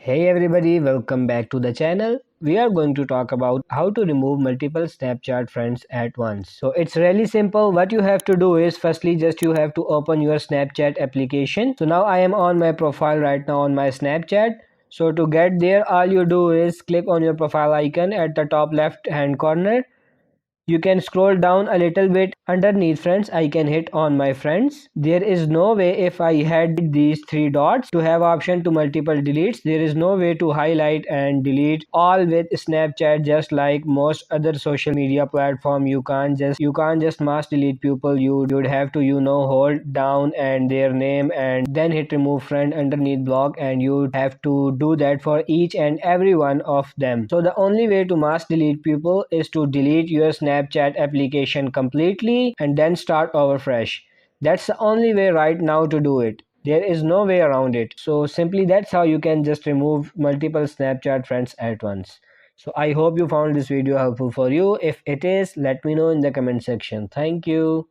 Hey everybody, welcome back to the channel. We are going to talk about how to remove multiple Snapchat friends at once. So it's really simple. What you have to do is firstly just you have to open your Snapchat application. So now I am on my profile right now on my Snapchat. So to get there, all you do is click on your profile icon at the top left hand corner. You can scroll down a little bit underneath friends. I can hit on my friends. There is no way if I had these three dots to have option to multiple deletes. There is no way to highlight and delete all with Snapchat just like most other social media platform. You can't just mass delete people. You would have to hold down and their name and then hit remove friend underneath block, and you have to do that for each and every one of them. So the only way to mass delete people is to delete your Snapchat application completely and then start over fresh. That's the only way right now to do it. There is no way around it. So simply that's how you can just remove multiple Snapchat friends at once. So I hope you found this video helpful for you. If it is, let me know in the comment section. Thank you.